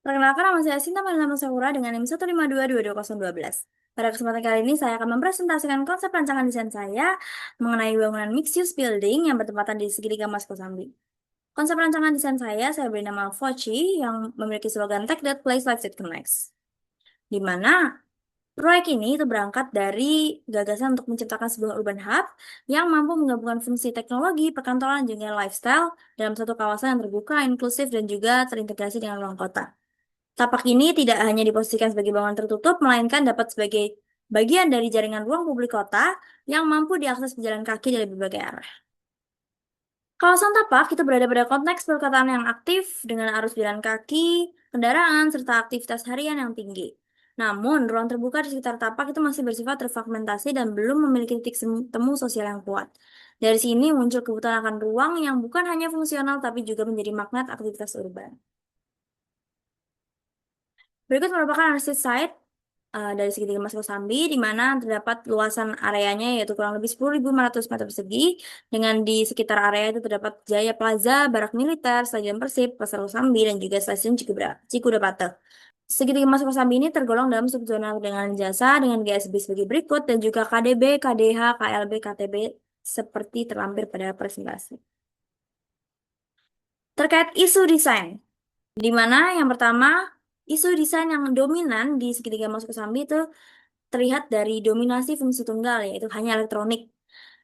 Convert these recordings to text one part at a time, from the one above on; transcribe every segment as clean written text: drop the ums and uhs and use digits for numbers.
Perkenalkan, nama saya Sinta Marilama Sakura dengan NIM 152222012. Pada kesempatan kali ini, saya akan mempresentasikan konsep rancangan desain saya mengenai bangunan mixed-use building yang bertempatan di segitiga Mas Kosambi. Konsep rancangan desain saya beri nama Foci yang memiliki slogan Take That Place Like It Connects. Di mana proyek ini itu berangkat dari gagasan untuk menciptakan sebuah urban hub yang mampu menggabungkan fungsi teknologi, perkantoran, dan juga lifestyle dalam satu kawasan yang terbuka, inklusif, dan juga terintegrasi dengan ruang kota. Tapak ini tidak hanya diposisikan sebagai bangunan tertutup, melainkan dapat sebagai bagian dari jaringan ruang publik kota yang mampu diakses pejalan kaki dari berbagai arah. Kawasan tapak itu berada pada konteks perkotaan yang aktif dengan arus jalan kaki, kendaraan, serta aktivitas harian yang tinggi. Namun, ruang terbuka di sekitar tapak itu masih bersifat terfragmentasi dan belum memiliki titik temu sosial yang kuat. Dari sini muncul kebutuhan akan ruang yang bukan hanya fungsional tapi juga menjadi magnet aktivitas urban. Berikut merupakan analisis site dari segitiga Mas Kosambi, di mana terdapat luasan areanya yaitu kurang lebih 10.500 meter persegi, dengan di sekitar area itu terdapat Jaya Plaza, Barak Militer, Stadion Persib, Pasar Kosambi, dan juga Stasiun Cikudapate. Segitiga Mas Kosambi ini tergolong dalam subzona dengan jasa dengan GSB sebagai berikut, dan juga KDB, KDH, KLB, KTB seperti terlampir pada presentasi. Terkait isu desain, di mana yang pertama, isu desain yang dominan di segitiga masuk ke Sambi itu terlihat dari dominasi fungsi tunggal, yaitu hanya elektronik.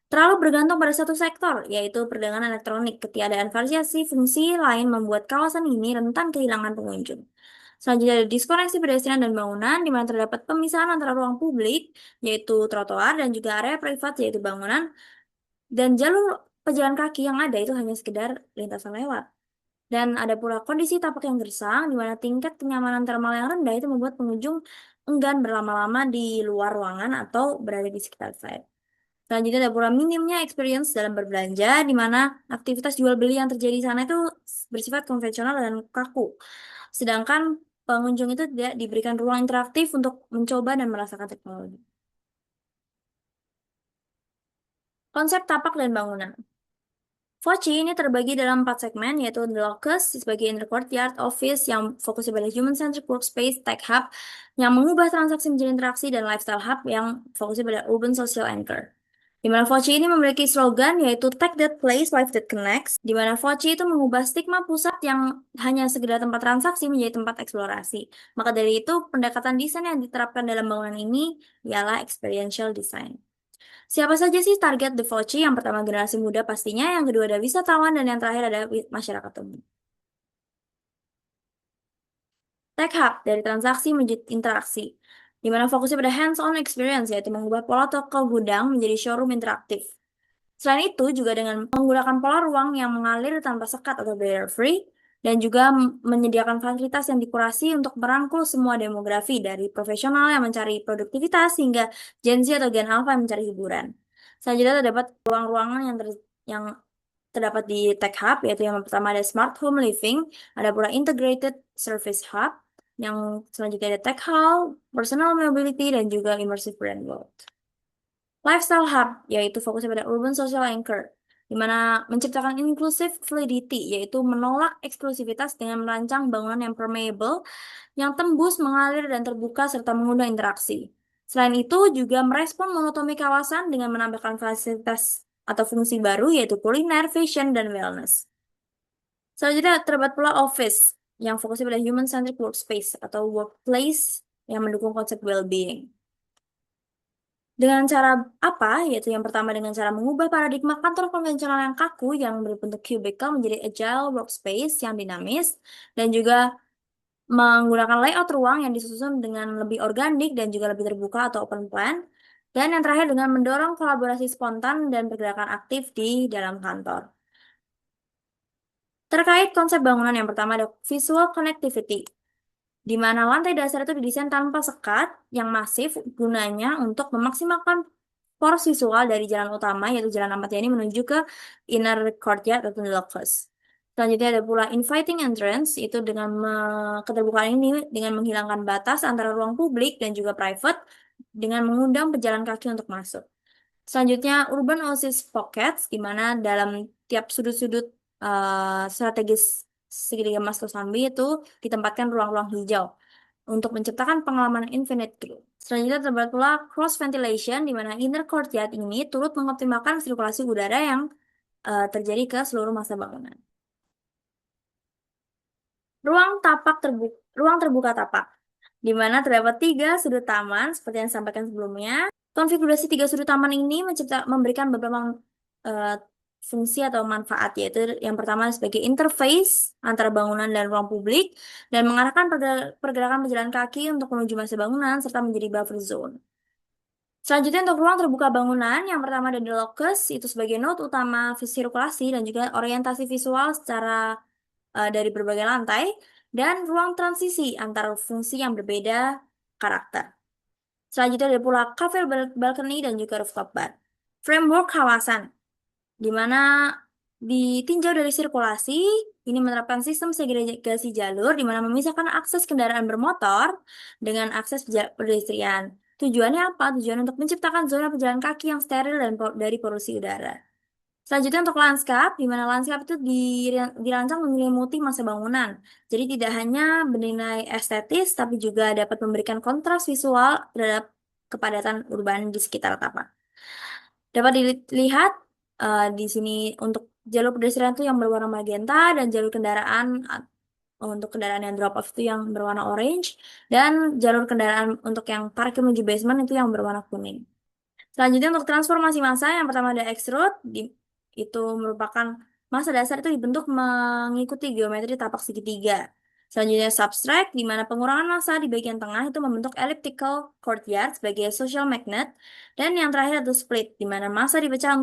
Terlalu bergantung pada satu sektor, yaitu perdagangan elektronik. Ketiadaan variasi fungsi lain membuat kawasan ini rentan kehilangan pengunjung. Selanjutnya ada diskoneksi pedestrian dan bangunan, di mana terdapat pemisahan antara ruang publik, yaitu trotoar, dan juga area privat, yaitu bangunan, dan jalur pejalan kaki yang ada itu hanya sekedar lintasan lewat. Dan ada pula kondisi tapak yang gersang, di mana tingkat kenyamanan termal yang rendah itu membuat pengunjung enggan berlama-lama di luar ruangan atau berada di sekitar site. Selanjutnya ada pula minimnya experience dalam berbelanja, di mana aktivitas jual beli yang terjadi di sana itu bersifat konvensional dan kaku. Sedangkan pengunjung itu tidak diberikan ruang interaktif untuk mencoba dan merasakan teknologi. Konsep tapak dan bangunan. Foci ini terbagi dalam 4 segmen, yaitu The Locus sebagai inner courtyard, office yang fokusnya pada human-centric workspace, tech hub yang mengubah transaksi menjadi interaksi, dan lifestyle hub yang fokusnya pada urban social anchor. Di mana Foci ini memiliki slogan yaitu Take That Place, Life That Connects, di mana Foci itu mengubah stigma pusat yang hanya sekedar tempat transaksi menjadi tempat eksplorasi. Maka dari itu, pendekatan desain yang diterapkan dalam bangunan ini ialah experiential design. Siapa saja sih target The Voci? Yang pertama generasi muda pastinya, yang kedua ada wisatawan, dan yang terakhir ada masyarakat umum. Tech Hub dari transaksi menjadi interaksi, di mana fokusnya pada hands-on experience, yaitu mengubah pola toko gudang menjadi showroom interaktif. Selain itu, juga dengan menggunakan pola ruang yang mengalir tanpa sekat atau barrier free, dan juga menyediakan fasilitas yang dikurasi untuk merangkul semua demografi, dari profesional yang mencari produktivitas hingga Gen Z atau Gen Alpha yang mencari hiburan. Selanjutnya terdapat ruang-ruangan yang terdapat di Tech Hub, yaitu yang pertama ada Smart Home Living, ada pula Integrated Service Hub, yang selanjutnya ada Tech Hall, Personal Mobility, dan juga Immersive Brand World. Lifestyle Hub, yaitu fokusnya pada Urban Social Anchor, di mana menciptakan inclusive fluidity, yaitu menolak eksklusivitas dengan merancang bangunan yang permeable, yang tembus, mengalir, dan terbuka, serta mengundang interaksi. Selain itu, juga merespon monotoni kawasan dengan menambahkan fasilitas atau fungsi baru, yaitu kuliner, fashion, dan wellness. Selanjutnya, terdapat pula office, yang fokusnya pada human-centric workspace atau workplace yang mendukung konsep well-being. Dengan cara apa? Yaitu yang pertama dengan cara mengubah paradigma kantor konvensional yang kaku yang berbentuk cubicle menjadi agile workspace yang dinamis, dan juga menggunakan layout ruang yang disusun dengan lebih organik dan juga lebih terbuka atau open plan. Dan yang terakhir dengan mendorong kolaborasi spontan dan pergerakan aktif di dalam kantor. Terkait konsep bangunan, yang pertama ada visual connectivity, di mana lantai dasar itu didesain tanpa sekat yang masif, gunanya untuk memaksimalkan poros visual dari jalan utama, yaitu Jalan Ahmad Yani menuju ke inner courtyard atau locus. Selanjutnya ada pula inviting entrance, itu dengan keterbukaan ini dengan menghilangkan batas antara ruang publik dan juga private, dengan mengundang pejalan kaki untuk masuk. Selanjutnya urban oasis pockets, di mana dalam tiap sudut-sudut strategis segitiga Mas Kosambi itu ditempatkan ruang-ruang hijau untuk menciptakan pengalaman infinite glow. Selanjutnya terdapat pula cross ventilation di mana inner courtyard ini turut mengoptimalkan sirkulasi udara yang terjadi ke seluruh masa bangunan. Ruang terbuka tapak, di mana terdapat tiga sudut taman seperti yang disampaikan sebelumnya. Konfigurasi tiga sudut taman ini memberikan beberapa eh, fungsi atau manfaat, yaitu yang pertama sebagai interface antara bangunan dan ruang publik dan mengarahkan pergerakan pejalan kaki untuk menuju masa bangunan serta menjadi buffer zone. Selanjutnya untuk ruang terbuka bangunan, yang pertama ada di locus, itu sebagai node utama sirkulasi dan juga orientasi visual secara dari berbagai lantai, dan ruang transisi antara fungsi yang berbeda karakter. Selanjutnya ada pula cafe balcony dan juga rooftop bar. Framework kawasan, di mana ditinjau dari sirkulasi, ini menerapkan sistem segregasi jalur, di mana memisahkan akses kendaraan bermotor dengan akses pedestrian. Tujuannya apa? Tujuan untuk menciptakan zona pejalan kaki yang steril dan dari polusi udara. Selanjutnya untuk lanskap, di mana lanskap itu dirancang menyelimuti masa bangunan. Jadi tidak hanya bernilai estetis, tapi juga dapat memberikan kontras visual terhadap kepadatan urban di sekitar tapak. Dapat dilihat di sini untuk jalur pedestrian itu yang berwarna magenta dan jalur kendaraan untuk kendaraan yang drop off itu yang berwarna orange dan jalur kendaraan untuk yang parkir menuju basement itu yang berwarna kuning. Selanjutnya untuk transformasi massa, yang pertama ada extrude, itu merupakan massa dasar itu dibentuk mengikuti geometri tapak segitiga. Selanjutnya subtract, di mana pengurangan massa di bagian tengah itu membentuk elliptical courtyard sebagai social magnet. Dan yang terakhir ada split, di mana massa dipecah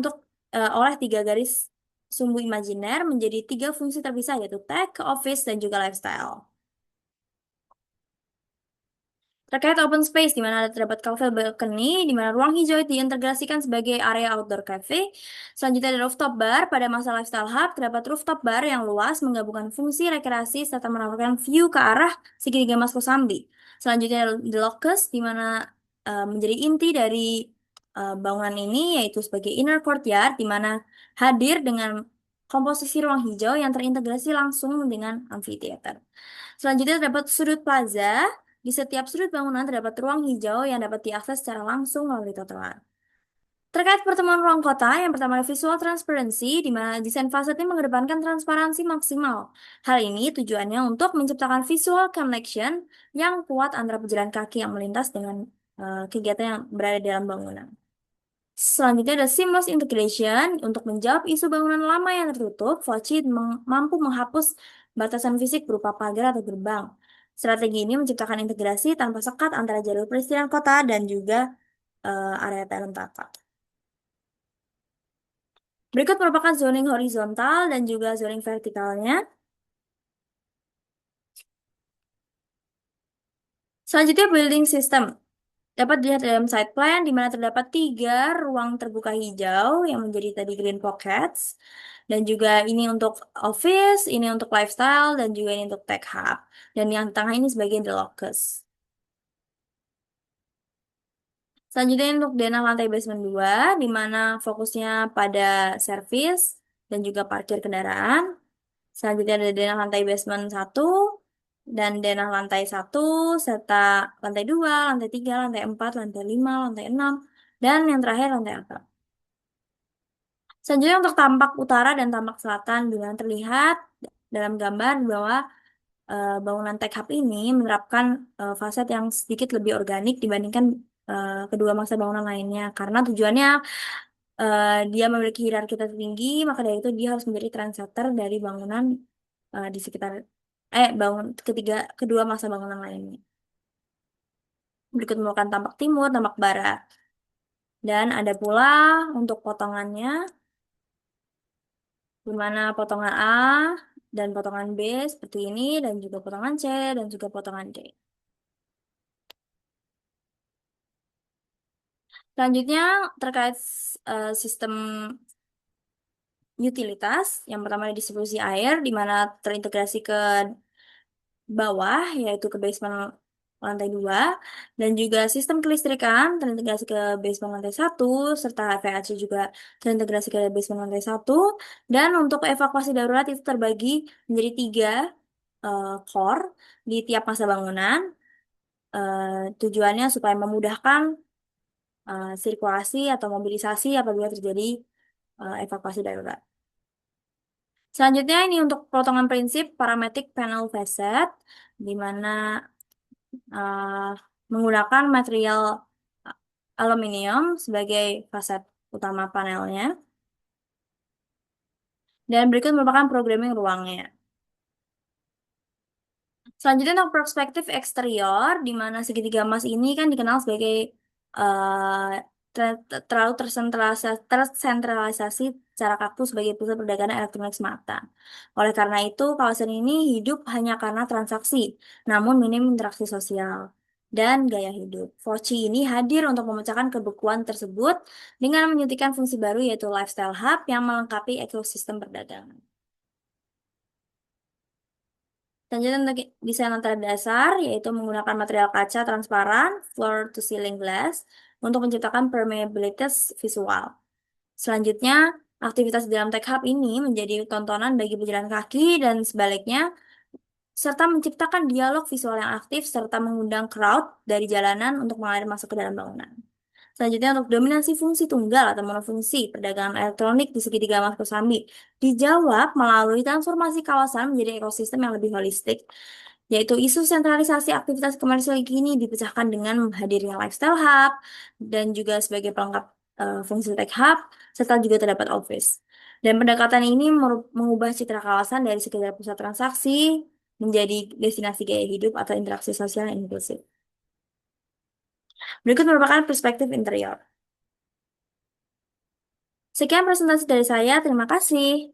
oleh tiga garis sumbu imajiner menjadi tiga fungsi terpisah, yaitu tech, office, dan juga lifestyle. Terkait open space, di mana terdapat cafe balcony, di mana ruang hijau itu diintegrasikan sebagai area outdoor cafe. Selanjutnya ada rooftop bar. Pada masa lifestyle hub, terdapat rooftop bar yang luas menggabungkan fungsi rekreasi serta menawarkan view ke arah segitiga Mas Kosambi. Selanjutnya ada the locus, di mana menjadi inti dari bangunan ini, yaitu sebagai inner courtyard, di mana hadir dengan komposisi ruang hijau yang terintegrasi langsung dengan amphitheater. Selanjutnya terdapat sudut plaza. Di setiap sudut bangunan terdapat ruang hijau yang dapat diakses secara langsung melalui trotoar. Terkait pertemuan ruang kota, yang pertama ada visual transparency, di mana desain fasad ini mengedepankan transparansi maksimal. Hal ini tujuannya untuk menciptakan visual connection yang kuat antara pejalan kaki yang melintas dengan kegiatan yang berada di dalam bangunan. Selanjutnya ada seamless integration. Untuk menjawab isu bangunan lama yang tertutup, Fauci mampu menghapus batasan fisik berupa pagar atau gerbang. Strategi ini menciptakan integrasi tanpa sekat antara jalur pedestrian kota dan juga area dalam tata. Berikut merupakan zoning horizontal dan juga zoning vertikalnya. Selanjutnya building system. Dapat dilihat dalam site plan di mana terdapat tiga ruang terbuka hijau yang menjadi tadi green pockets. Dan juga ini untuk office, ini untuk lifestyle, dan juga ini untuk tech hub. Dan yang tengah ini sebagai the locus. Selanjutnya untuk denah lantai basement 2, di mana fokusnya pada service dan juga parkir kendaraan. Selanjutnya ada denah lantai basement 1 dan denah lantai 1 serta lantai 2, lantai 3, lantai 4, lantai 5, lantai 6, dan yang terakhir lantai 4. Selanjutnya untuk tampak utara dan tampak selatan, di mana terlihat dalam gambar bahwa bangunan Tech Hub ini menerapkan fasad yang sedikit lebih organik dibandingkan kedua mangsa bangunan lainnya. Karena tujuannya dia memiliki hierarki tertinggi, maka dari itu dia harus menjadi trendsetter dari bangunan di sekitar kedua masa bangunan lainnya. Berikut merupakan tampak timur, tampak barat. Dan ada pula untuk potongannya, di mana potongan A dan potongan B seperti ini, dan juga potongan C dan juga potongan D. Selanjutnya terkait sistem utilitas, yang pertama ada distribusi air, di mana terintegrasi ke bawah, yaitu ke basement lantai 2, dan juga sistem kelistrikan terintegrasi ke basement lantai 1, serta VAC juga terintegrasi ke basement lantai 1, dan untuk evakuasi darurat itu terbagi menjadi 3 core di tiap masa bangunan. Tujuannya supaya memudahkan sirkulasi atau mobilisasi apabila terjadi evakuasi darurat. Selanjutnya ini untuk potongan prinsip parametric panel facet, di mana uh, menggunakan material uh, aluminium sebagai faset utama panelnya. Dan berikut merupakan programming ruangnya. Selanjutnya untuk perspektif eksterior, di mana segitiga emas ini kan dikenal sebagai eh, terlalu tersentralisasi secara kaku sebagai pusat perdagangan elektronik semata. Oleh karena itu, kawasan ini hidup hanya karena transaksi, namun minim interaksi sosial dan gaya hidup. Foci ini hadir untuk memecahkan kebekuan tersebut dengan menyuntikkan fungsi baru yaitu lifestyle hub yang melengkapi ekosistem perdagangan. Selanjutnya untuk desain lantai dasar, yaitu menggunakan material kaca transparan, floor to ceiling glass, untuk menciptakan permeabilitas visual. Selanjutnya, aktivitas di dalam tech hub ini menjadi tontonan bagi pejalan kaki dan sebaliknya, serta menciptakan dialog visual yang aktif, serta mengundang crowd dari jalanan untuk mengalir masuk ke dalam bangunan. Selanjutnya untuk dominasi fungsi tunggal atau monofungsi perdagangan elektronik di segitiga Mas Kosambi dijawab melalui transformasi kawasan menjadi ekosistem yang lebih holistik, yaitu isu sentralisasi aktivitas komersial kini dipecahkan dengan hadirnya lifestyle hub dan juga sebagai pelengkap fungsi tech hub, serta juga terdapat office. Dan pendekatan ini mengubah citra kawasan dari sekedar pusat transaksi menjadi destinasi gaya hidup atau interaksi sosial yang inklusif. Berikut merupakan perspektif interior. Sekian presentasi dari saya, terima kasih.